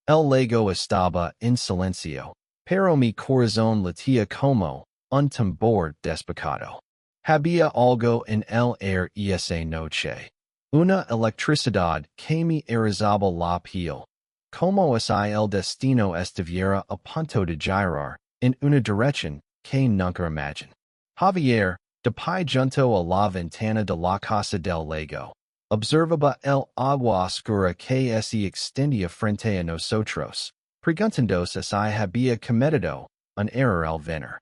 El Lago estaba en silencio, pero mi corazón latía como un tambor despacado. Había algo en el aire esa noche. Una electricidad que me erizaba la piel. Como si el destino estuviera a punto de girar en una dirección que nunca imaginé. Javier, de pie junto a la ventana de la Casa del Lago, observaba el agua oscura que se extendía frente a nosotros, preguntándose si había cometido un error al venir.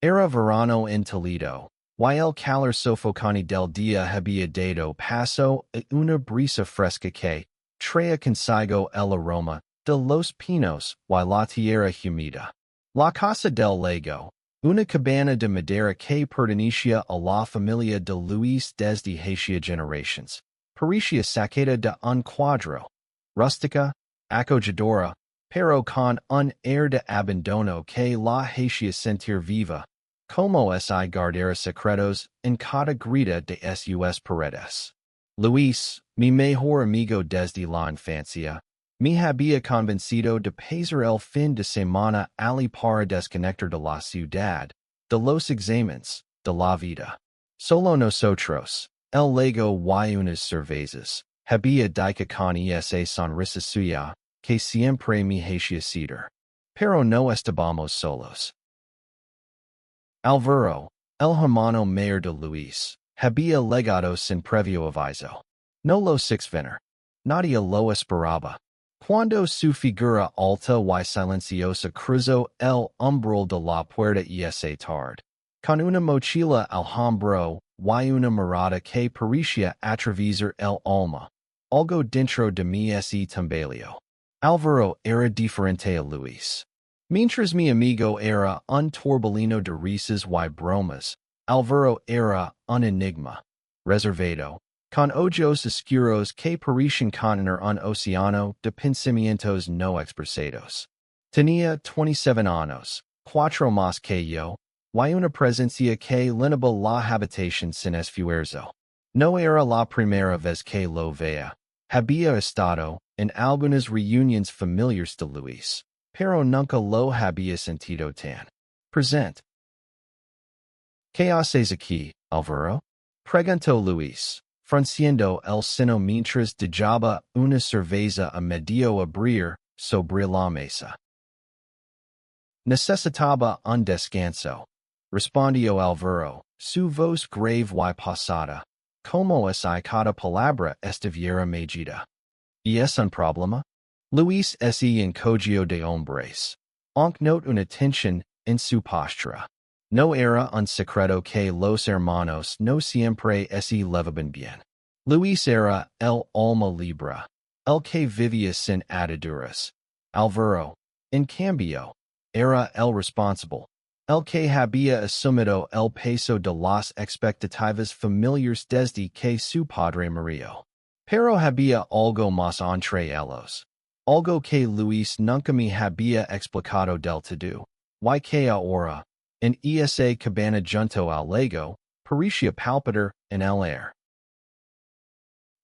Era verano en Toledo, y el calor sofocante del día había dado paso a una brisa fresca que traía consigo el aroma de los pinos y la tierra húmeda. La Casa del Lago, una cabana de madera que pertenecía a la familia de Luis desde hacía generaciones, parecía sacada de un cuadro, rústica, acogedora, pero con un air de abandono que la hacía sentir viva, como si guardara secretos en cada grita de sus paredes. Luis, mi mejor amigo desde la infancia, me había convencido de pasar el fin de semana allí para desconectar de la ciudad, de los exámenes, de la vida. Solo nosotros, el lago y unas cervezas, había dicho con esa sonrisa suya, que siempre me hacía ceder. Pero no estábamos solos. Alvaro, el hermano mayor de Luis, había legado sin previo aviso. No lo venir. Nadie lo esperaba. Cuando su figura alta y silenciosa cruzó el umbral de la puerta esa tarde, con una mochila al hombro y una mirada que parecía atravesar el alma, algo dentro de mí se tambaleó. Alvaro era diferente a Luis. Mientras mi amigo era un torbellino de risas y bromas, Alvaro era un enigma, reservado, con ojos oscuros que parecían contener un océano de pensamientos no expresados. Tenía 27 años, 4 más que yo, y una presencia que llenaba la habitación sin esfuerzo. No era la primera vez que lo veía. Había estado en algunas reuniones familiares de Luis, pero nunca lo había sentido tan presente. ¿Qué haces aquí, Alvaro? Preguntó Luis, frunciendo el seno mientras dejaba una cerveza a medio abrir sobre la mesa. Necesitaba un descanso, respondió Alvaro, su voz grave y pasada, como si cada palabra estuviera medida. ¿Y es un problema? Luis se encogió de hombres. Aunque notó una tensión en su postura. No era un secreto que los hermanos no siempre se llevaban bien. Luis era el alma libre, el que vivía sin ataduras. Alvaro, en cambio, era el responsable, el que había asumido el peso de las expectativas familiares desde que su padre murió. Pero había algo más entre ellos, algo que Luis nunca me había explicado del todo, y que ahora, en esa cabana junto al lago, parecía palpitar en el aire.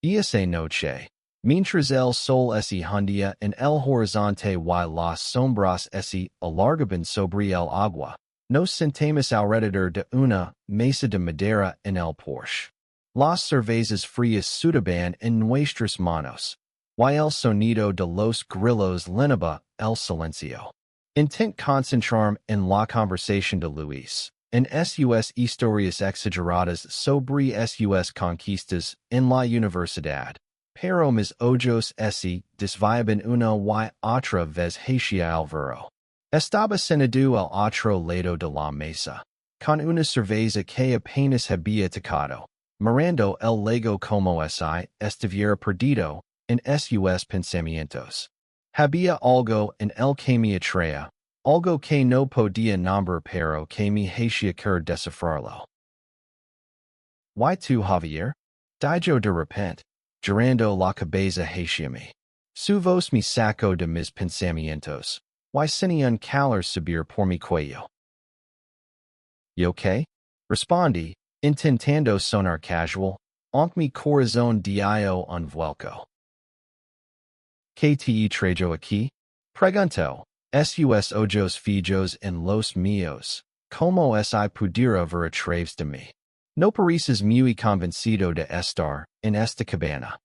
Esa noche, mientras el sol se hundía en el horizonte y las sombras se alargaban sobre el agua, nos sentamos alrededor de una mesa de madera en el porche. Las cervezas frías sudaban en nuestras manos, y el sonido de los grillos llenaba el silencio. Intent concentrarme en la conversación de Luis, en sus historias exageradas sobre sus conquistas en la universidad, pero mis ojos se desviaban una y otra vez hacia Alvaro. Estaba sentado al otro lado de la mesa, con una cerveza que apenas había tocado, mirando el lago como si estuviera perdido en sus pensamientos. Había algo en el que me atraía, algo que no podía nombrar pero que me hacía querer descifrarlo. ¿Y tú, Javier? Dijo de repente, girando la cabeza hacia mí. Su voz me sacó de mis pensamientos, y sentí un calor subir por mi cuello. ¿Yo qué? Respondí, intentando sonar casual, aunque mi corazón dio un vuelco. KTE trejo aquí? Pregunto, sus ojos fijos en los míos, como si pudiera ver a través de mí. No pareces muy convencido de estar en esta cabana.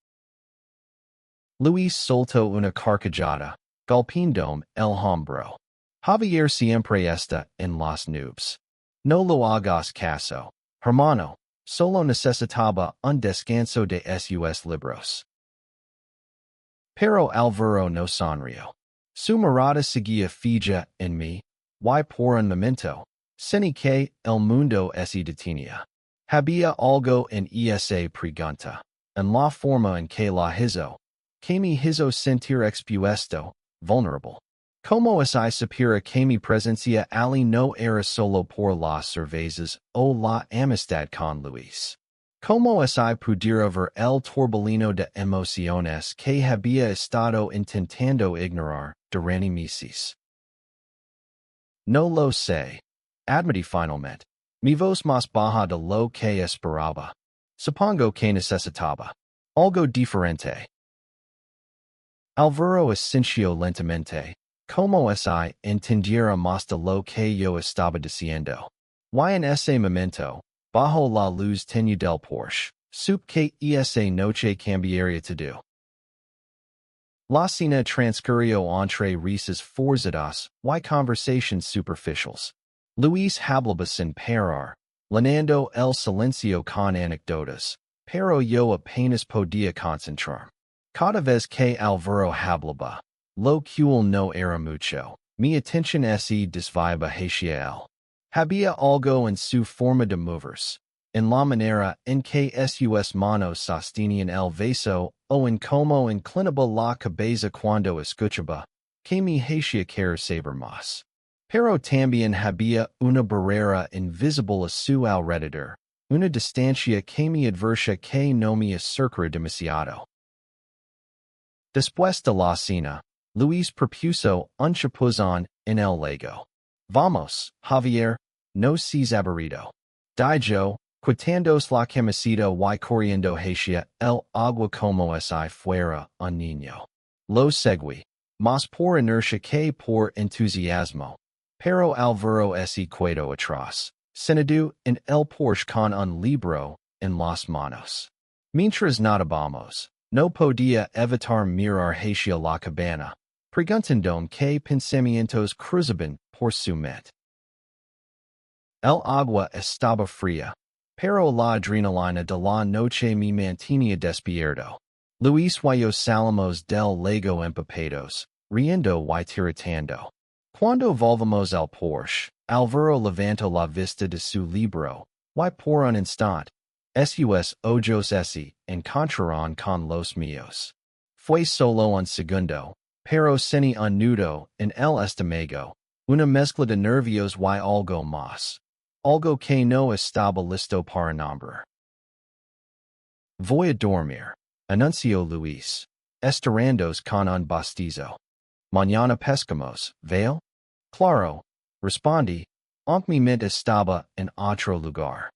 Luis soltó una carcajada, golpeándome el hombro. Javier siempre está en las nubes. No lo hagas caso, hermano, solo necesitaba un descanso de sus libros. Pero Alvaro no sonrió. Su mirada seguía fija en mí, y por un momento, sentí que el mundo se detenía. Había algo en esa pregunta, en la forma en que la hizo, que me hizo sentir expuesto, vulnerable. Como si supiera que mi presencia allí no era solo por las cervezas o la amistad con Luis. Como si pudiera ver el torbellino de emociones que había estado intentando ignorar durante meses. No lo sé. Admití finalmente. Mi voz más baja de lo que esperaba. Supongo que necesitaba algo diferente. Alvaro asintió lentamente, como si entendiera más de lo que yo estaba diciendo. Y en ese momento, bajo la luz tenue del Porsche, supe que esa noche cambiaría todo. La cena transcurrió entre risas forzadas y conversations superficiales. Luis hablaba sin parar, llenando el silencio con anecdotas, pero yo apenas podía concentrar. Cada vez que Alvaro hablaba, lo cual no era mucho, mi atención se desviaba hacia él. Había algo en su forma de moverse, en la manera en que sus manos sostenían el vaso o en cómo inclinaba la cabeza cuando escuchaba, que me hacía querer saber más. Pero también había una barrera invisible a su alrededor, una distancia que me advertía que no me acercara demasiado. Después de la cena, Luis propuso un chapuzón en el lago. Vamos, Javier, no seas aburrido. Dijo, quitándose la camiseta y corriendo hacia el agua como si fuera un niño. Lo seguí, más por inercia que por entusiasmo. Pero Alvaro se quedó atrás, sentado en el Porsche con un libro en las manos. Mientras nadábamos, no podía evitar mirar hacia la cabana, preguntándome qué pensamientos cruzaban por su mente. El agua estaba fría, pero la adrenalina de la noche me mantenía despierto. Luis y yo salimos del lago empapados, riendo y tiritando. Cuando volvamos al Porsche, Alvaro levantó la vista de su libro, y por un instante, sus ojos se encontraron con los míos. Fue solo un segundo, pero sentí un nudo en el estómago, una mezcla de nervios y algo más. Algo que no estaba listo para nombrar. Voy a dormir, anunció Luis, estirándose con un bostezo. Mañana pescamos, ¿vale? Claro, respondí, aunque mi mente estaba en otro lugar.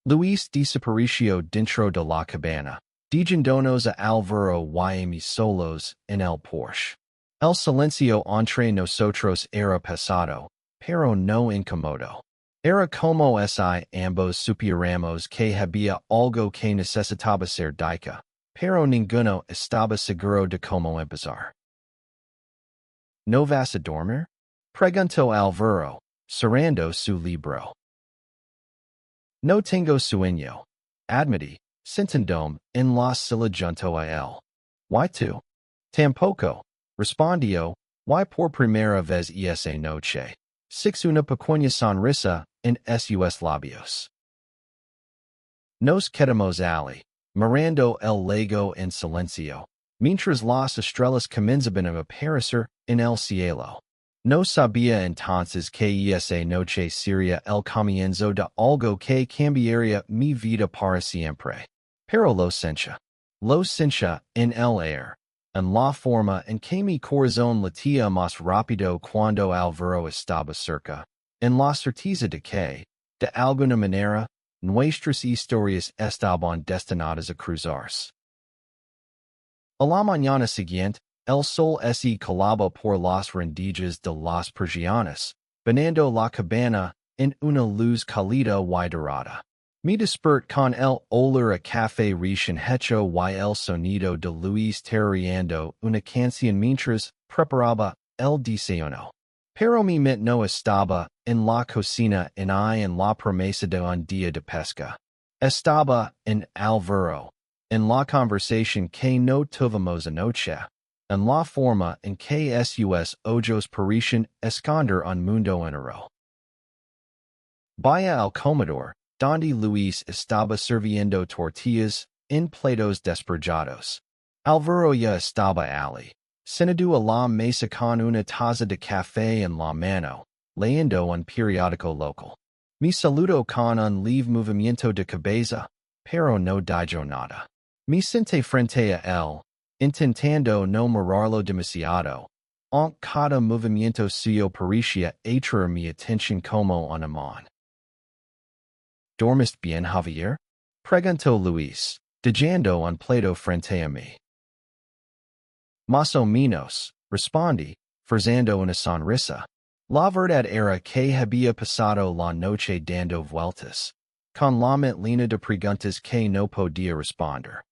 Luis desapareció dentro de la cabana, dejándonos a Alvaro y a mí solos en el Porsche. El silencio entre nosotros era pesado, pero no incómodo. Era como si ambos supiéramos que había algo que necesitaba ser dicho, pero ninguno estaba seguro de cómo empezar. ¿No vas a dormir? Preguntó Alvaro, cerrando su libro. No tengo sueño, admití, sentándome en la silla junto a él. ¿Y tú? Tampoco, respondió, y por primera vez esa noche, six una pequeña sonrisa en sus labios. Nos quedamos allí, mirando el lago en silencio, mientras las estrellas comenzaban a aparecer en el cielo. No sabía entonces que esa noche sería el comienzo de algo que cambiaría mi vida para siempre. Pero lo sentía. Lo sentía en el aire, en la forma en que mi corazón latía más rápido cuando Alvaro estaba cerca, en la certeza de que, de alguna manera, nuestras historias estaban destinadas a cruzarse. A la mañana siguiente, el sol se colaba por las rendijas de las persianas, bañando la cabana en una luz cálida y dorada. Me despert con el olor a café recién hecho y el sonido de Luis tarareando una canción mientras preparaba el desayuno. Pero mi mente no estaba en la cocina ni en la promesa de un día de pesca. Estaba en Alvaro, en la conversación que no tuvimos anoche, en la forma en que sus ojos parecían esconder un mundo entero. Vaya al comedor, donde Luis estaba sirviendo tortillas en platos despejados. Alvaro ya estaba allí, sentado a la mesa con una taza de café en la mano, leyendo un periódico local. Me saludó con un leve movimiento de cabeza, pero no dijo nada. Me senté frente a él, intentando no mirarlo demasiado, aunque cada movimiento suyo parecía atraer mi atención como un imán. ¿Dormiste bien, Javier? Preguntó Luis, dejando un plato frente a mí. Más o menos, respondí, forzando una sonrisa. La verdad era que había pasado la noche dando vueltas, con la mente llena de preguntas que no podía responder.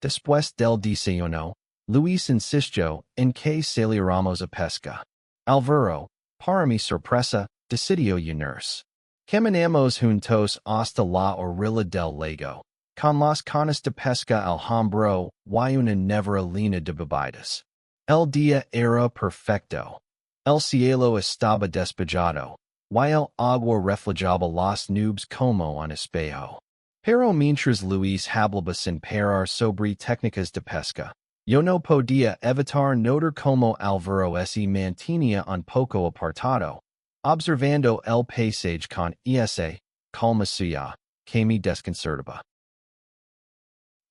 Después del desayuno, Luis insistió en que saliéramos a pesca. Alvaro, para mi sorpresa, decidió unirse. Caminamos juntos hasta la orilla del lago, con las canas de pesca al hombro y una nevera llena de bebidas. El día era perfecto. El cielo estaba despejado, y el agua reflejaba las nubes como un espejo. Pero mientras Luis hablaba sin parar sobre técnicas de pesca, yo no podía evitar notar como Alvaro se mantenía un poco apartado, observando el paisaje con esa calma suya que me desconcertaba.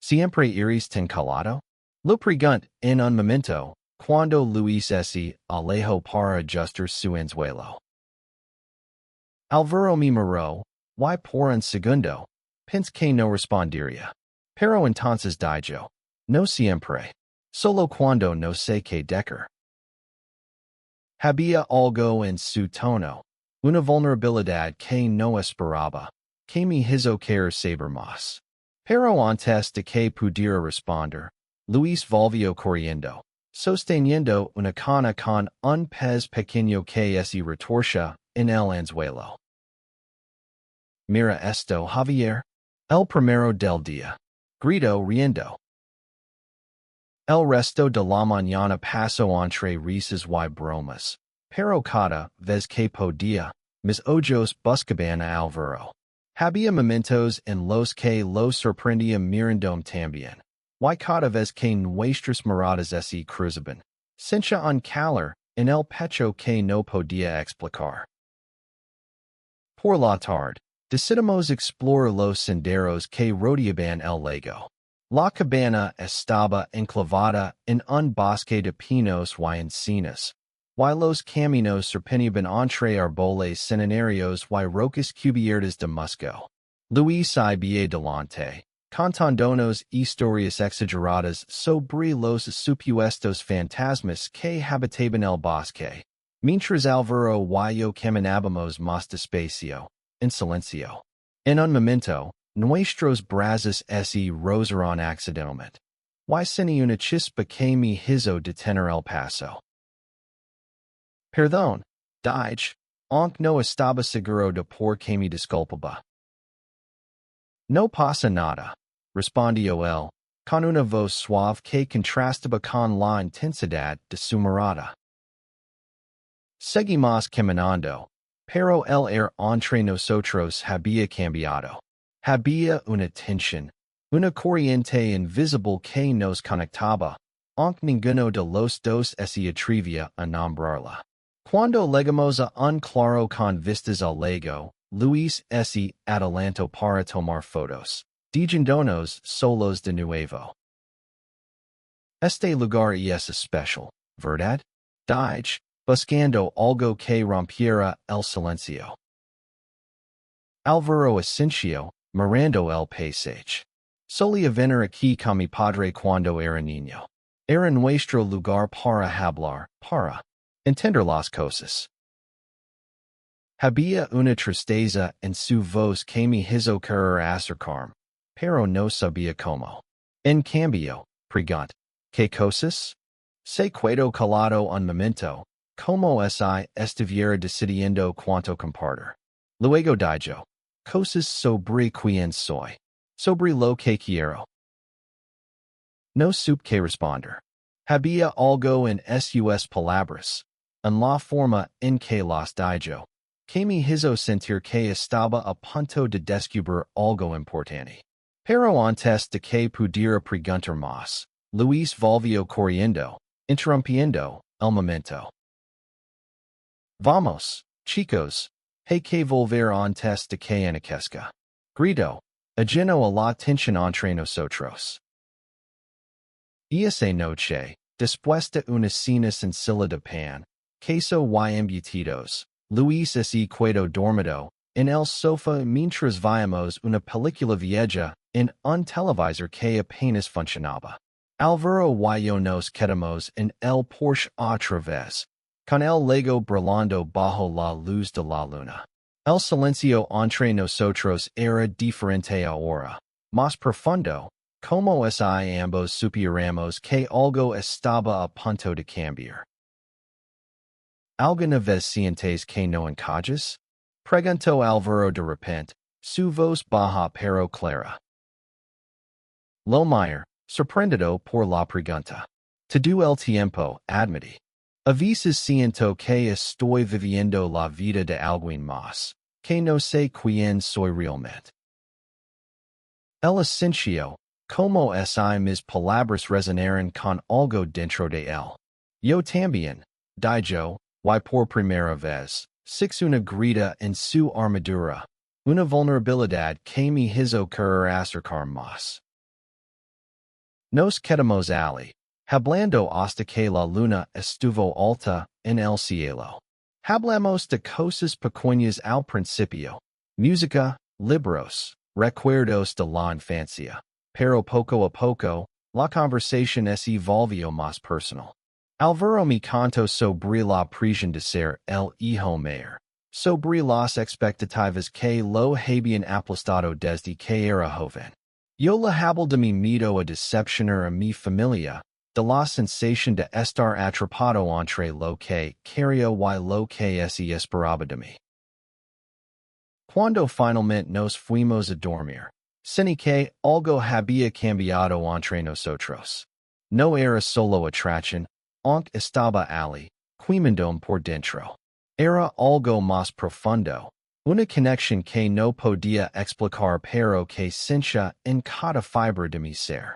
¿Siempre iris tan calado? Lo pregunté en un momento, cuando Luis se alejó para ajustar su anzuelo. Alvaro me miró, y por un segundo, pensé que no respondería. Pero entonces dijo, no siempre, solo cuando no sé qué decir. Había algo en su tono, una vulnerabilidad que no esperaba, que me hizo querer saber más. Pero antes de que pudiera responder, Luis volvió corriendo, sosteniendo una cana con un pez pequeño que se retorcia en el anzuelo. Mira esto, Javier. El primero del día. Gritó riendo. El resto de la mañana pasó entre risas y bromas, pero cada vez que podía, mis ojos buscaban a Alvaro. Había momentos en los que los sorprendía mirando también, y cada vez que nuestras miradas se cruzaban, sentía un calor en el pecho que no podía explicar. Por la tarde, decidimos explorar los senderos que rodeaban el lago. La cabana estaba enclavada en un bosque de pinos y encinas, y los caminos serpenteaban entre árboles centenarios y rocas cubiertas de musgo. Luis iba delante, contándonos historias exageradas sobre los supuestos fantasmas que habitaban el bosque, mientras Alvaro y yo caminábamos más despacio, en silencio. En un momento, nuestros brazos se rozaron accidentalmente, y sentí una chispa que me hizo detener el paso. Perdón, dije, aunque no estaba seguro de por qué me disculpaba. No pasa nada, respondió él, con una voz suave que contrastaba con la intensidad de su mirada. Seguimos caminando, pero el aire entre nosotros había cambiado. Había una tensión, una corriente invisible que nos conectaba, aunque ninguno de los dos se atrevía a nombrarla. Cuando llegamos a un claro con vistas al lago, Luis se adelantó para tomar fotos, dejándonos solos de nuevo. Este lugar es especial, ¿verdad? Dije, buscando algo que rompiera el silencio. Alvaro asintió, mirando el paisaje. Solía venir aquí con mi padre cuando era niño. Era nuestro lugar para hablar, para entender las cosas. Había una tristeza en su voz que me hizo querer acercarme, pero no sabía cómo. En cambio, preguntó, ¿qué cosas? Se quedó calado un momento, como si estuviera decidiendo cuánto compartir. Luego dijo, cosas sobre quien soy, sobre lo que quiero. No supe que responder. Había algo en sus palabras, en la forma en que las dijo, que me hizo sentir que estaba a punto de descubrir algo importante. Pero antes de que pudiera preguntar más, Luis volvió corriendo, interrumpiendo el momento. Vamos, chicos, hay que volver antes de que anochezca. Gritó, ajeno a la tensión entre nosotros. Esa noche, después de una cena sencilla de pan, queso y embutidos, Luis se quedó dormido en el sofá mientras veíamos una película vieja en un televisor que apenas funcionaba. Álvaro y yo nos quedamos en el porche otra vez, con el lago brillando bajo la luz de la luna. El silencio entre nosotros era diferente ahora, más profundo, como si ambos supiéramos que algo estaba a punto de cambiar. ¿Alguna vez sientes que no encajas? Preguntó Álvaro de repente, su voz baja pero clara. Lomayer, sorprendido por la pregunta. Todo el tiempo, admití. A veces siento que estoy viviendo la vida de alguien más, que no sé quién soy realmente. El esencia, como si mis palabras resonaran con algo dentro de él. Yo también, dijo, y por primera vez, six una grita en su armadura, una vulnerabilidad que me hizo querer acercar más. Nos quedamos allí, hablando hasta que la luna estuvo alta en el cielo. Hablamos de cosas pequeñas al principio, música, libros, recuerdos de la infancia, pero poco a poco, la conversación se volvió más personal. Álvaro me contó sobre la presión de ser el hijo mayor, sobre las expectativas que lo habían aplastado desde que era joven. Yo le hablé de mi miedo a decepcionar a mi familia, de la sensación de estar atrapado entre lo que quería y lo que se esperaba de mí. Cuando finalmente nos fuimos a dormir, sentí que algo había cambiado entre nosotros. No era solo atracción, aunque estaba allí, quemando por dentro. Era algo más profundo, una conexión que no podía explicar pero que sentía en cada fibra de mi ser.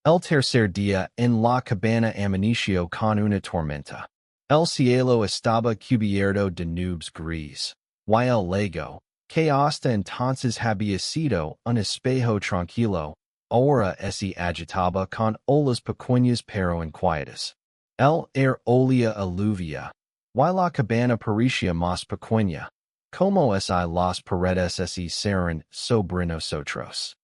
El tercer día en la cabana amaneció con una tormenta. El cielo estaba cubierto de nubes gris, y el lago, que hasta entonces había sido un espejo tranquilo, ahora se agitaba con olas pequeñas pero inquietas. El air olía a lluvia, y la cabana parecía más pequeña, como si las paredes se cerraran sobre nosotros.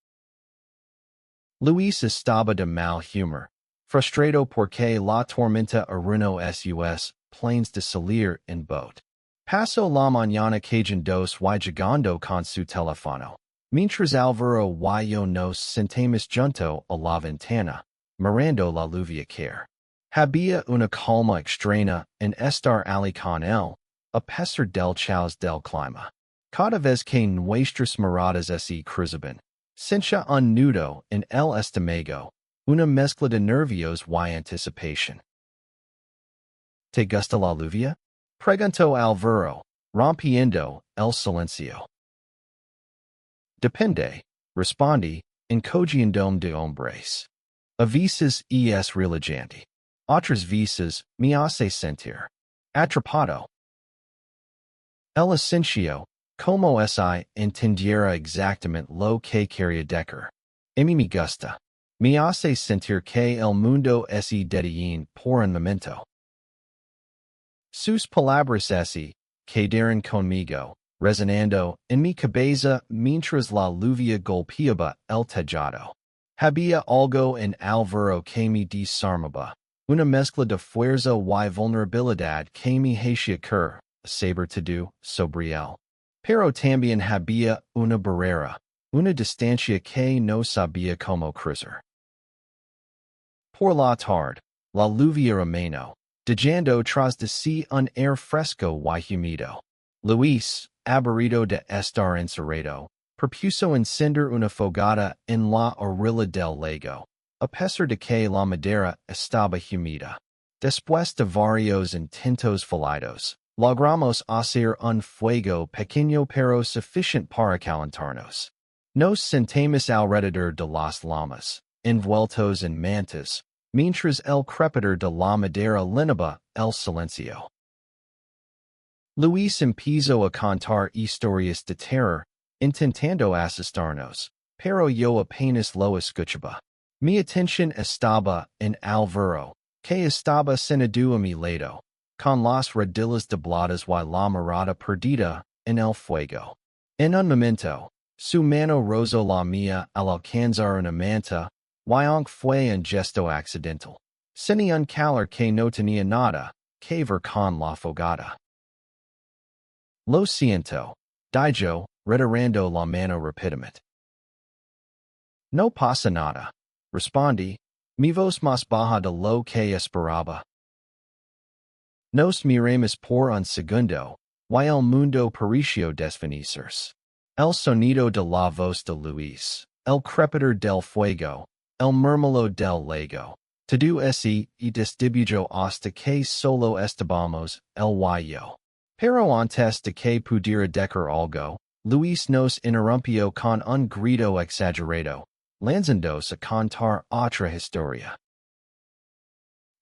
Luis estaba de mal humor, frustrado porque la tormenta arruinó sus planes de salir en bote. Pasó la mañana quejándose y llegando con su teléfono, mientras Álvaro y yo nos sentamos junto a la ventana, mirando la lluvia caer. Había una calma extraña en estar allí con él, a pesar del caos del clima. Cada vez que nuestras miradas se cruzaban, sentía un nudo en el estómago, una mezcla de nervios y anticipación. ¿Te gusta la lluvia? Preguntó Álvaro, rompiendo el silencio. Depende, respondí, encogiéndome de hombres. A veces es relajante. Otras veces me hace sentir atrapado. El esencia, como si entendiera exactamente lo que quería decir. A mí me gusta. Me hace sentir que el mundo es detenido por un momento. Sus palabras quedaron conmigo, resonando en mi cabeza mientras la lluvia golpeaba el tejado. Había algo en Alvaro que me desarmaba, una mezcla de fuerza y vulnerabilidad que me hacía caer, saber todo, sobre él. Pero también había una barrera, una distancia que no sabía cómo cruzar. Por la tarde, la lluvia remanó, dejando tras de sí un air fresco y húmedo. Luis, aburrido de estar encerrado, propuso encender una fogata en la orilla del lago, a pesar de que la madera estaba húmeda. Después de varios intentos fallidos, logramos hacer un fuego pequeño pero suficiente para calentarnos. Nos sentamos alrededor de las llamas, envueltos en mantas, mientras el crepitar de la madera llenaba el silencio. Luis empezó a contar historias de terror, intentando asustarnos, pero yo apenas lo escuchaba. Mi atención estaba en Alvaro, que estaba sentado a mi lado, con las rodillas dobladas y la mirada perdida en el fuego. En un momento, su mano rozó la mía al alcanzar una manta, y aunque fue un gesto accidental, sentí un calor que no tenía nada que ver con la fogata. Lo siento, dijo, retirando la mano rápidamente. No pasa nada, respondí, mi voz más baja de lo que esperaba. Nos miramos por un segundo, y el mundo pareció desvanecerse. El sonido de la voz de Luis, el crepitar del fuego, el murmullo del lago, todo eso y distribuyó hasta que solo estábamos el y yo. Pero antes de que pudiera decir algo, Luis nos interrumpió con un grito exagerado, lanzándose a contar otra historia.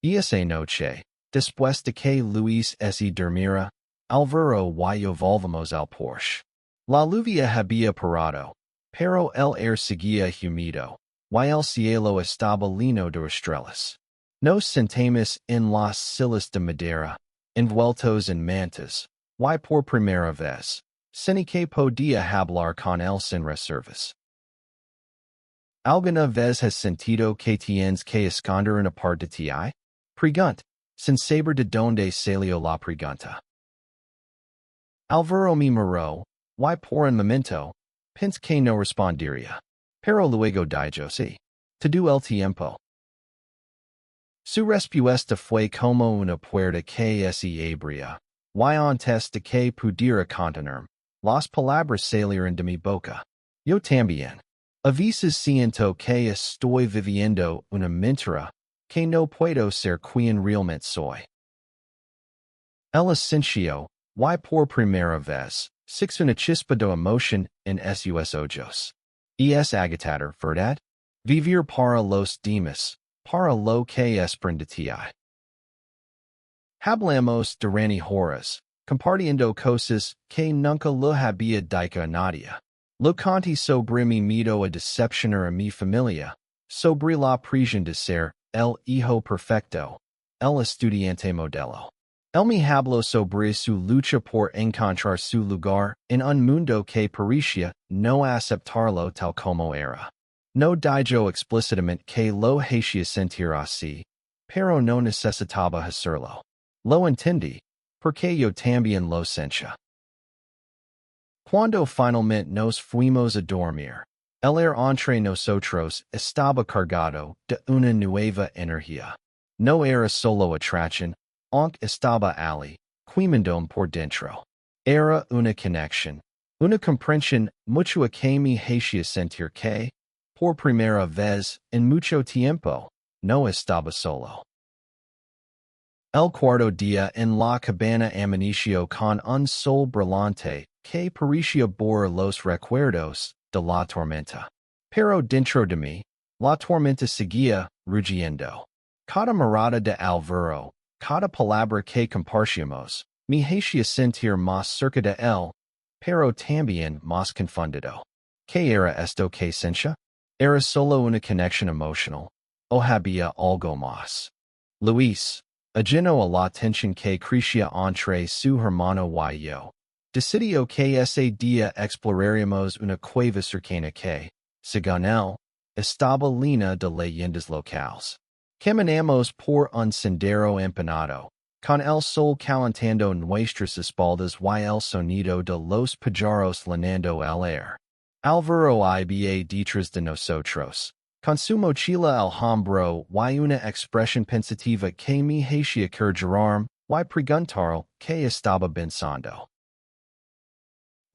Esa noche, después de que Luis se dormira, Alvaro y yo volvamos al Porsche. La lluvia había parado, pero el aire seguía húmedo, y el cielo estaba lleno de estrellas. Nos sentamos en las sillas de madera, envueltos en mantas, y por primera vez, sentí que podía hablar con él sin reservas. ¿Alguna vez has sentido que tienes que esconder una parte de ti? Pregunt, sin saber de dónde salió la pregunta. Alvaro me miró, y por un momento, pensé que no respondería. Pero luego dijo sí. Todo el tiempo. Su respuesta fue como una puerta que se abría, y antes de que pudiera contenerme, las palabras salieron de mi boca. Yo también. A veces siento que estoy viviendo una mentira, que no puedo ser quien realmente soy. El ascensió, y por primera vez, six una chispa de emoción en sus ojos. Es agitador, ¿verdad? Vivir para los demás, para lo que desprende ti. Hablamos durante horas, compartiendo cosas que nunca lo había dicho a nadie. Lo conté sobre mi miedo a decepcionar a mi familia, sobre la presión de ser el hijo perfecto, el estudiante modelo. Él me habló sobre su lucha por encontrar su lugar en un mundo que parecía no aceptarlo tal como era. No dijo explícitamente que lo hacía sentir así, pero no necesitaba hacerlo. Lo entendí, porque yo también lo sentía. Cuando finalmente nos fuimos a dormir, el aire entre nosotros estaba cargado de una nueva energía. No era solo atracción, aunque estaba ali, quemandome por dentro. Era una conexión, una comprensión mutua que me hacía sentir que, por primera vez en mucho tiempo, no estaba solo. El cuarto día en la cabana amaneció con un sol brillante que parecía borrar los recuerdos de la tormenta. Pero dentro de mí, la tormenta seguía rugiendo. Cada mirada de Alvaro, cada palabra que compartíamos, me hacía sentir más cerca de él, pero también más confundido. ¿Qué era esto que sentía? ¿Era solo una conexión emocional? ¿O había algo más? Luis, ajeno a la tensión que crecía entre su hermano y yo, Decidio que ese día exploraremos una cueva cercana que, según él, estaba llena de leyendas locales. Caminamos por un sendero empanado, con el sol calentando nuestras espaldas y el sonido de los pájaros llenando el aire. Álvaro iba detrás de nosotros, con su mochila al hombro y una expresión pensativa que me hacía curarme y preguntar que estaba pensando.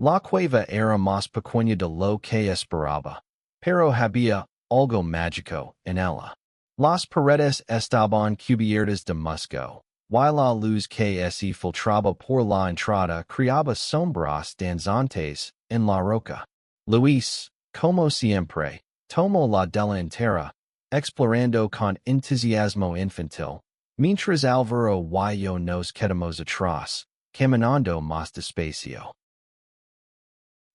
La cueva era más pequeña de lo que esperaba, pero había algo mágico en ella. Las paredes estaban cubiertas de musgo, y la luz que se filtraba por la entrada creaba sombras danzantes en la roca. Luis, como siempre, tomó la delantera, explorando con entusiasmo infantil, mientras Álvaro y yo nos quedamos atrás, caminando más despacio.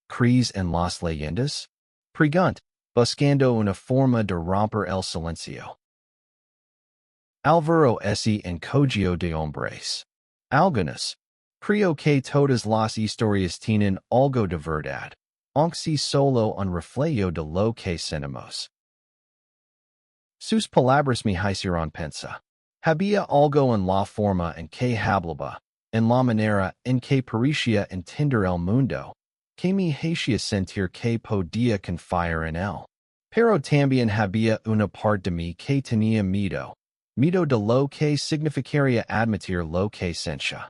¿Crees en las leyendas? Pregunt, buscando una forma de romper el silencio. Álvaro se encogió de hombres. Algunas. Creo que todas las historias tienen algo de verdad, aunque si solo un reflejo de lo que sentimos. Sus palabras me hicieron pensar. Había algo en la forma en que hablaba, en la manera en que parecía entender el mundo, que me hacía sentir que podía confiar en él. Pero también había una parte de mí que tenía miedo de lo que significaría admitir lo que sentía.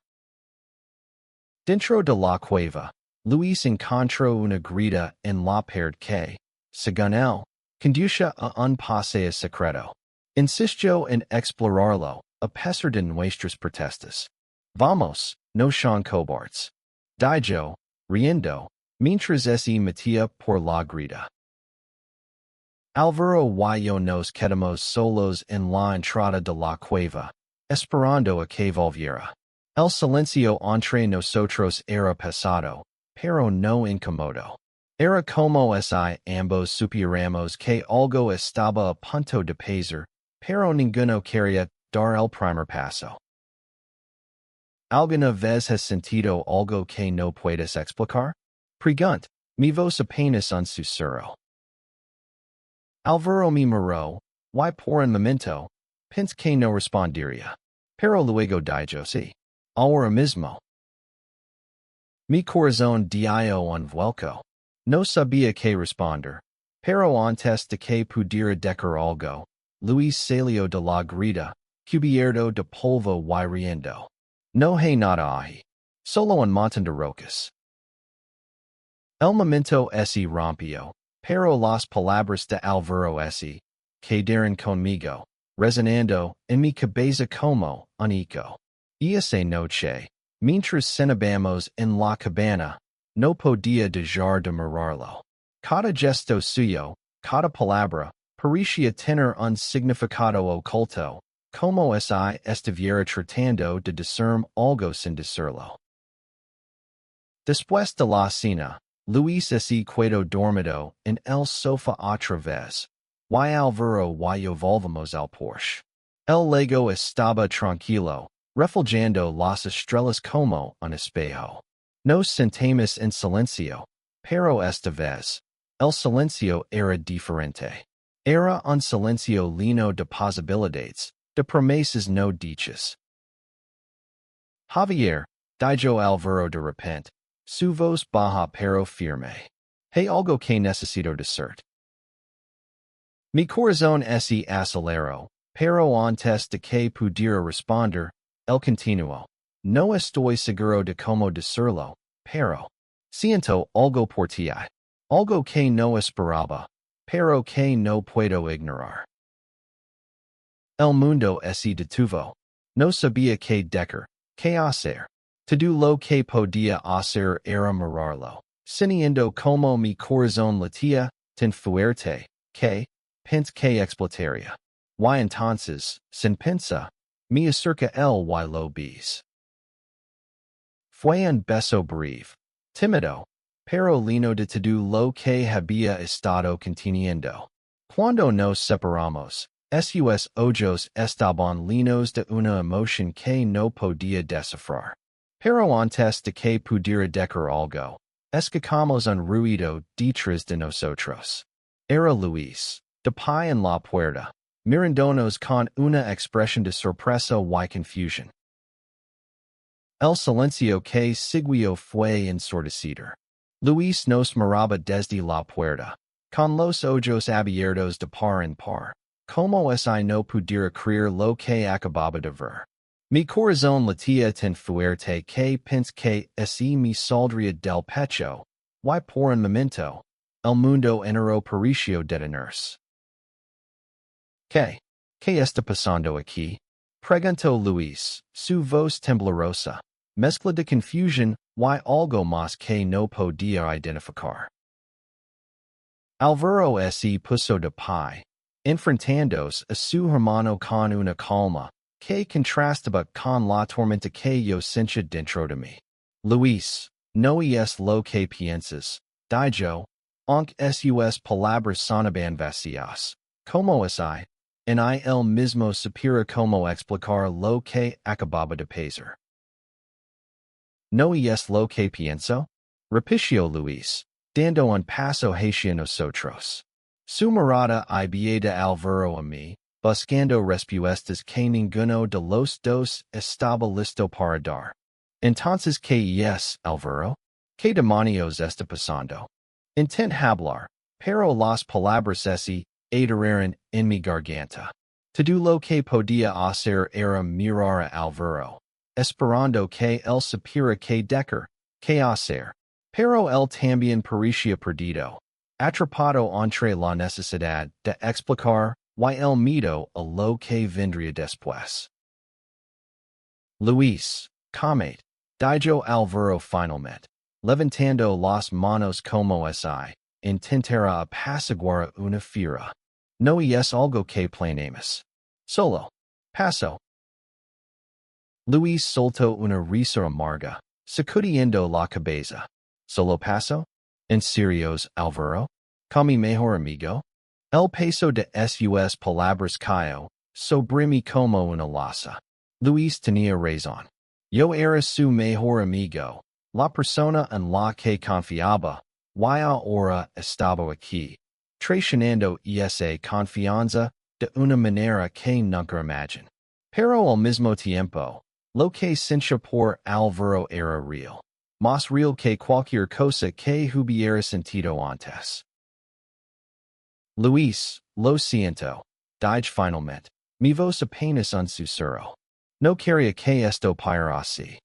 Dentro de la cueva, Luis encontró una grita en la pared que, según él, conducía a un paseo secreto. Insistió en explorarlo, a pesar de nuestras protestas. Vamos, no sean cobardes. Dijo, riendo, mientras se metía por la grita. Álvaro y yo nos quedamos solos en la entrada de la cueva, esperando a que volviera. El silencio entre nosotros era pesado, pero no incómodo. Era como si ambos supiéramos que algo estaba a punto de pasar, pero ninguno quería dar el primer paso. ¿Alguna vez has sentido algo que no puedes explicar? Pregunt, mi voz apenas un susurro. Álvaro me miró, y por un momento, pensé que no respondería, pero luego dijo sí. Ahora mismo. Mi corazón dio un vuelco. No sabía qué responder, pero antes de que pudiera decir algo, Luis salió de la grita, cubierto de polvo y riendo. No hay nada ahí, solo un montón de rocas. El momento se rompió, pero las palabras de Álvaro se quedaron conmigo, resonando en mi cabeza como un eco. Y esa noche, mientras cenábamos en la cabana, no podía dejar de mirarlo. Cada gesto suyo, cada palabra, parecía tener un significado oculto, como si estuviera tratando de discernir algo sin decirlo. Después de la cena, Luis se quedó dormido en el sofá otra vez, y Álvaro y yo volvimos al porche. El lago estaba tranquilo, reflejando las estrellas como un espejo. Nos sentamos en silencio, pero esta vez, el silencio era diferente. Era un silencio lleno de posibilidades, de promesas no dichas. Javier, dijo Álvaro de repente, su voz baja pero firme. Hay algo que necesito decir. Mi corazón se aceleró, pero antes de que pudiera responder, él continuó. No estoy seguro de cómo decirlo, pero siento algo por ti, algo que no esperaba, pero que no puedo ignorar. El mundo se detuvo. No sabía qué decir, qué hacer. Todo lo que podía hacer era mirarlo, sintiendo como mi corazón latía tan fuerte, que pensé que explotaría. Y entonces, sin pensar, me acerca él y lo bis. Fue un beso breve, tímido, pero lleno de todo lo que había estado conteniendo. Cuando nos separamos, sus ojos estaban llenos de una emoción que no podía descifrar. Pero antes de que pudiera decir algo, escapamos un ruido detrás de nosotros. Era Luis, de pie en la puerta, mirándonos con una expresión de sorpresa y confusión. El silencio que siguió fue ensordecedor. Luis nos miraba desde la puerta, con los ojos abiertos de par en par, como si no pudiera creer lo que acababa de ver. Mi corazón latía tan fuerte que pensé que ese me saldría del pecho, y por un momento, el mundo entero pareció detenerse. ¿Qué está pasando aquí? Preguntó Luis, su voz temblorosa, mezcla de confusión y algo más que no podía identificar. Álvaro se puso de pie, enfrentándose a su hermano con una calma que contrastaba con la tormenta que yo sentía dentro de mí. Luis, no es lo que piensas, dijo, aunque sus palabras sonaban vacías. Como es en el mismo supiera cómo explicar lo que acababa de pasar. ¿No es lo que pienso? Repitió Luis, dando un paso hacia nosotros. Su mirada iba de Álvaro a mí, buscando respuestas que ninguno de los dos estaba listo para dar. Entonces, ¿qué es, Álvaro? ¿Qué demonios está pasando? Intent hablar, pero las palabras se adoraron en mi garganta. Todo lo que podía hacer era mirar a Álvaro, esperando que él supiera qué decir, qué hacer. Pero él también parecía perdido, atrapado entre la necesidad de explicar y el miedo a lo que vendría después. Luis, comet, dijo Álvaro finalmente, levantando las manos como si intentara apaciguar una fiera. No es algo que planeemos. Solo. Paso. Luis soltó una risa amarga, sacudiendo la cabeza. ¿Solo paso? ¿En serio, Álvaro? ¿Con mi mejor amigo? El peso de sus palabras cayó sobre mí como una losa. Luis tenía razón. Yo era su mejor amigo, la persona en la que confiaba, y ahora estaba aquí, traicionando esa confianza de una manera que nunca imaginé. Pero al mismo tiempo, lo que sentía por Álvaro era real, más real que cualquier cosa que hubiera sentido antes. Luis, lo siento, dije finalmente, mi voz apenas un susurro. No quería que esto fuera así.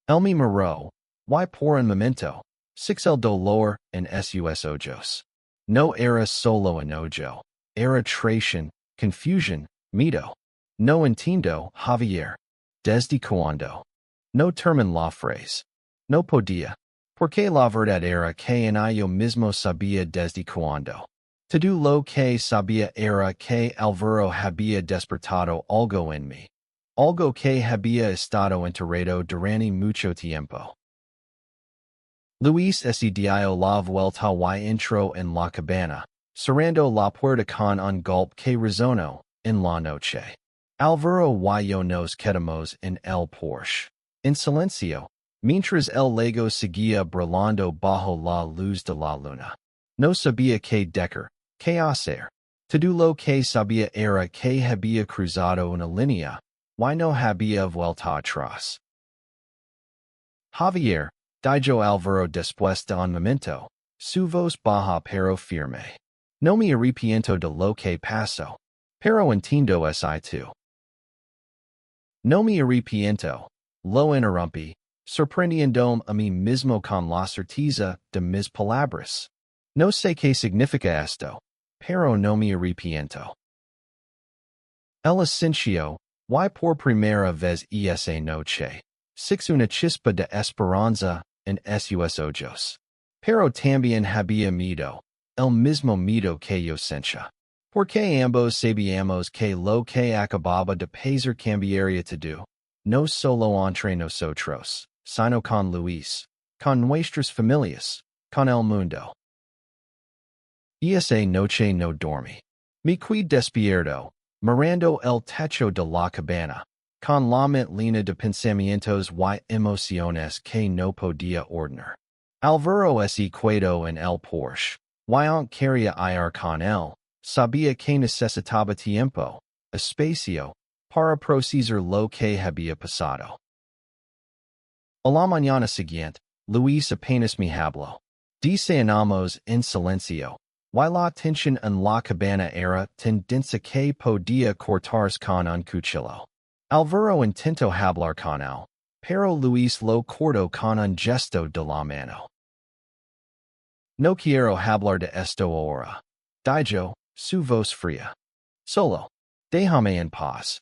Él me miró, y por un momento, six el dolor en sus ojos. No era solo enojo, era traición, confusión, miedo. No entiendo, Javier. ¿Desde cuándo? No terminé la frase. No podía. Porque la verdad era que en yo mismo sabía desde cuándo. Todo lo que sabía era que Álvaro había despertado algo en mí. Algo que había estado enterrado durante mucho tiempo. Luis se dio la vuelta y entró en la cabana, cerrando la puerta con un golpe que resonó en la noche. Álvaro y yo nos quedamos en el porche, en silencio, mientras el lago seguía brillando bajo la luz de la luna. No sabía qué decir, qué hacer. Todo lo que sabía era que había cruzado una línea, y no había vuelta atrás. Javier, dijo Álvaro después de un momento, su voz baja pero firme. No me arrepiento de lo que pasó, pero entiendo eso tú. No me arrepiento, lo interrumpí, sorprendiéndome a mí mismo con la certeza de mis palabras. No sé qué significa esto, pero no me arrepiento. El asintió, y por primera vez esa noche, six una chispa de esperanza en sus ojos. Pero también había miedo, el mismo miedo que yo sentía. Porque ambos sabíamos que lo que acababa de pasar cambiaría todo, no solo entre nosotros, sino con Luis, con nuestras familias, con el mundo. Esa noche no dormí. Me quedé despierto, mirando el techo de la cabana, con la mente llena de pensamientos y emociones que no podía ordenar. Alvaro ese cuento en el Porsche, y aunque quería ir con él, sabía que necesitaba tiempo, espacio, para procesar lo que había pasado. A la mañana siguiente, Luis apenas me habló. Diseñamos en silencio, y la tensión en la cabana era tan densa que podía cortarse con un cuchillo. Alvaro intentó hablar con él, pero Luis lo cortó con un gesto de la mano. No quiero hablar de esto ahora. Dijo, su voz fría. Solo, déjame en paz.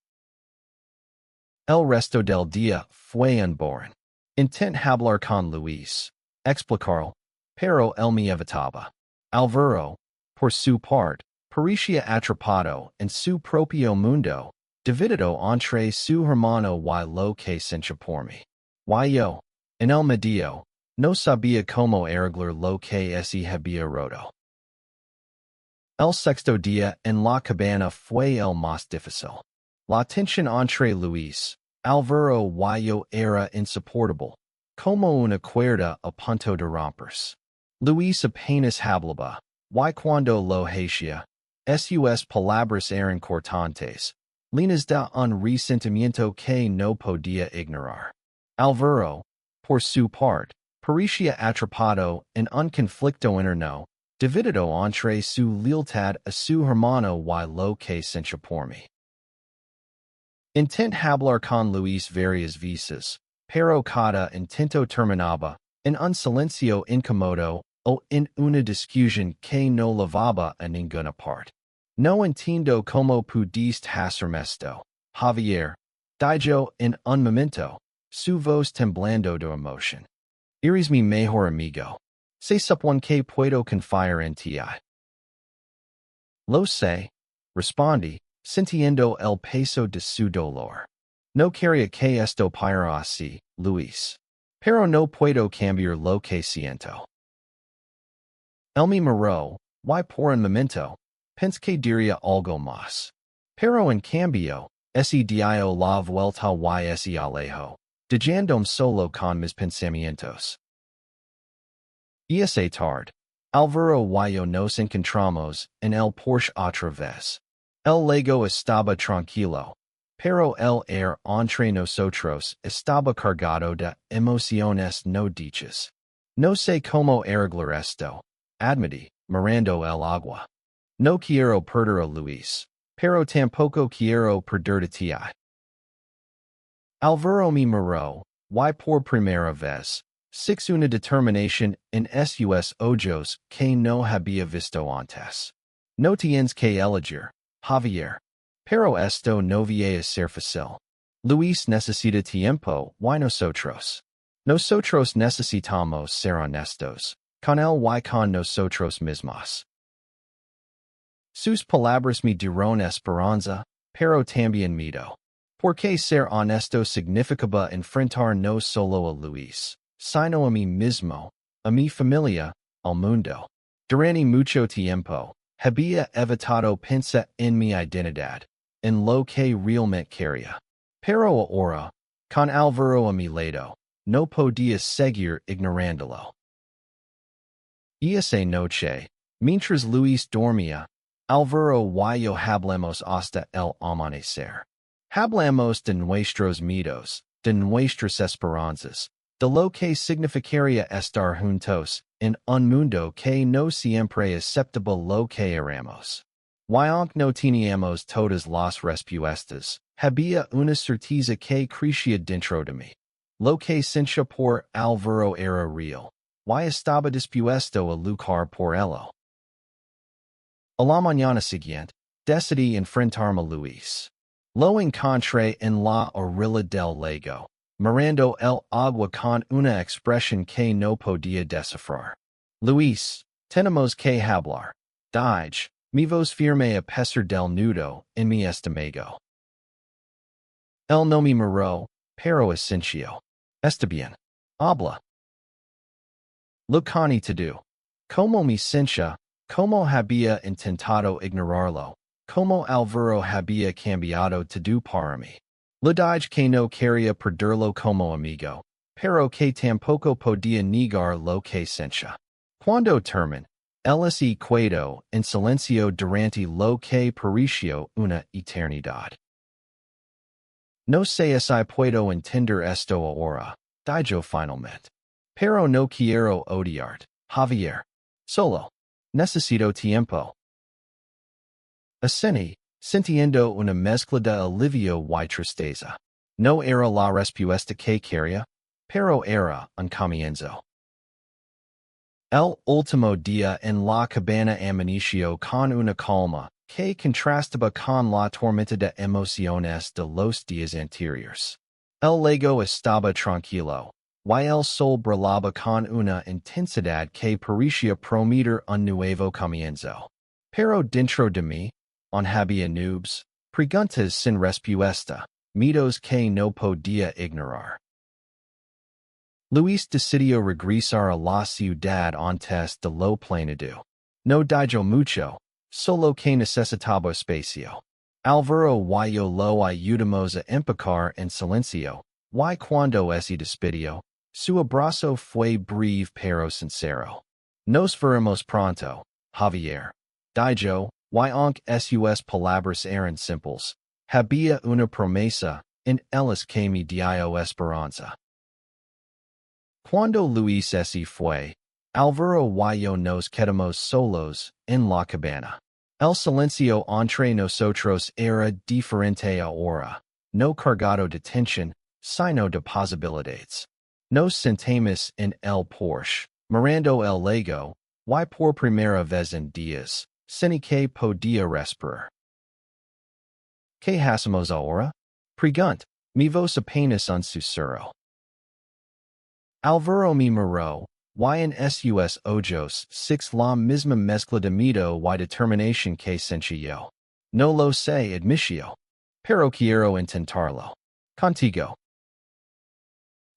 El resto del día fue un boring. Intent hablar con Luis, explicarlo, pero él me evitaba. Alvaro, por su parte, parecía atrapado en su propio mundo, dividido entre su hermano y lo que sentía por mí. Y yo, en el medio, no sabía cómo arreglar lo que se había roto. El sexto día en la cabana fue el más difícil. La tensión entre Luis, Alvaro y yo era insoportable, como una cuerda a punto de romperse. Luis apenas hablaba, y cuando lo hacía, sus palabras eran cortantes, llenas de un resentimiento que no podía ignorar. Alvaro, por su parte, parecía atrapado en un conflicto interno, dividido entre su lealtad a su hermano y lo que sentía por mí. Intent hablar con Luis varias veces, pero cada intento terminaba en un silencio incómodo o en una discusión que no llevaba a ninguna parte. No entiendo cómo pudiste hacerme esto, Javier, dijo en un momento, su voz temblando de emoción. Eres mi mejor amigo. Se supone que puedo confiar en ti. Lo sé, respondí, sintiendo el peso de su dolor. No quería que esto fuera así, Luis. Pero no puedo cambiar lo que siento. Él me miró, y por un momento, pensé que diría algo más. Pero en cambio, ese dio la vuelta y ese alejo, dejándome solo con mis pensamientos. Esa tarde, Alvaro y yo nos encontramos en el Porsche otra vez. El lago estaba tranquilo, pero el air entre nosotros estaba cargado de emociones no dichas. No sé cómo arreglar esto, admití, mirando el agua. No quiero perder a Luis, pero tampoco quiero perder a ti. Alvaro me miró, y por primera vez, six una determinación en sus ojos que no había visto antes. No tienes que elegir, Javier. Pero esto no va a ser fácil. Luis necesita tiempo y nosotros. Nosotros necesitamos ser honestos, con él y con nosotros mismos. Sus palabras me dieron esperanza, pero también miedo. Porque ser honesto significaba enfrentar no solo a Luis, sino a mí mismo, a mi familia, al mundo. Durante mucho tiempo, había evitado pensar en mi identidad, en lo que realmente quería. Pero ahora, con Alvaro a mi lado, no podía seguir ignorándolo. Esa noche, mientras Luis dormía, Alvaro y yo hablamos hasta el amanecer. Hablamos de nuestros miedos, de nuestras esperanzas, de lo que significaría estar juntos en un mundo que no siempre aceptaba lo que éramos. Y aunque no teníamos todas las respuestas, había una certeza que crecía dentro de mí. Lo que sentía por Alvaro era real, y estaba dispuesto a luchar por ello. A la mañana siguiente, decidí enfrentarme a Luis. Lo encontré en la orilla del lago, mirando el agua con una expresión que no podía descifrar. Luis, tenemos que hablar. Dije, mi voz firme a pesar del nudo en mi estómago. Él no me miró, pero asintió. Está bien. Habla. Lo que te do. Como me sentía, como había intentado ignorarlo, como Alvaro había cambiado todo para mí. Ludaj que no quería perderlo como amigo, pero que tampoco podía negar lo que sentía. Cuando terminó, él se quedó en silencio durante lo que pareció una eternidad. No sé si puedo entender esto ahora, dijo finalmente. Pero no quiero odiarte, Javier. Solo necesito tiempo. Así, sintiendo una mezcla de alivio y tristeza. No era la respuesta que quería, pero era un comienzo. El último día en la cabana amaneció con una calma que contrastaba con la tormenta de emociones de los días anteriores. El lago estaba tranquilo, y el sol brillaba con una intensidad que parecía prometer un nuevo comienzo. Pero dentro de mí, on había nubes, preguntas sin respuesta, miedos que no podía ignorar. Luis decidió regresar a la ciudad antes de lo planeado. No dijo mucho, solo que necesitaba espacio. Alvaro y yo lo ayudamos a empacar en silencio, y cuando se despidió, su abrazo fue breve pero sincero. Nos veremos pronto, Javier. Dijo, y aunque sus palabras eran simples, había una promesa en ellas que me dio esperanza. Cuando Luis se fue, Alvaro y yo nos quedamos solos en la cabana. El silencio entre nosotros era diferente ahora, no cargado de tensión, sino de posibilidades. Nos sentamos en el porche, mirando el lago, y por primera vez en días, sin que podía respirar. ¿Qué hacemos ahora? Preguntó, mi voz apenas un susurro. Alvaro me miró, y en sus ojos six la misma mezcla de miedo y determinación que sentí yo. No lo sé, admitió, pero quiero intentarlo. Contigo.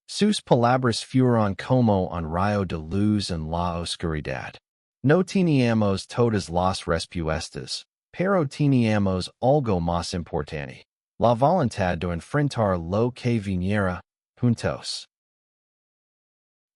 Sus palabras fueron como un rayo de luz en la oscuridad. No teníamos todas las respuestas, pero teníamos algo más importante, la voluntad de enfrentar lo que viniera, juntos.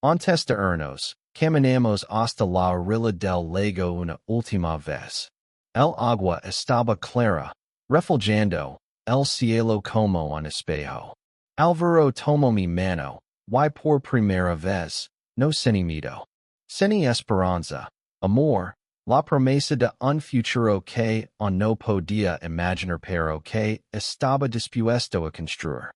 Antes de irnos, caminamos hasta la orilla del lago una última vez. El agua estaba clara, reflejando el cielo como un espejo. Alvaro tomó mi mano, y por primera vez, no sin miedo, sin esperanza, amor, la promesa de un futuro que aún no podía imaginar pero que estaba dispuesto a construir.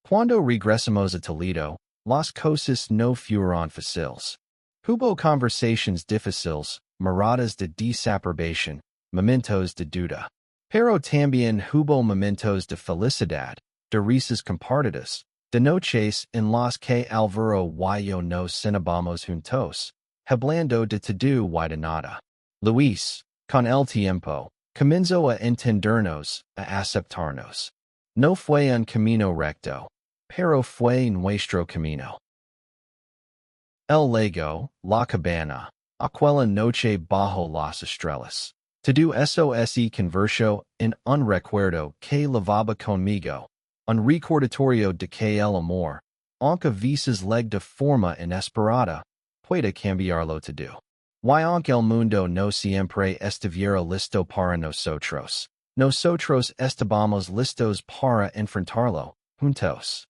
Cuando regresamos a Toledo, las cosas no fueron fáciles. Hubo conversaciones difíciles, miradas de desaprobación, momentos de duda. Pero también hubo momentos de felicidad, de risas compartidas, de noches en las que Alvaro y yo nos sentábamos juntos, hablando de todo y de nada. Luis, con el tiempo, comenzó a entendernos, a aceptarnos. No fue un camino recto, pero fue nuestro camino. El lago, la cabana, aquella noche bajo las estrellas. Todo eso se convirtió en un recuerdo que lavaba conmigo, un recordatorio de que el amor, aunque a veces leg de forma inesperada, puede cambiarlo todo. Y aunque el mundo no siempre estuviera listo para nosotros estábamos listos para enfrentarlo, juntos.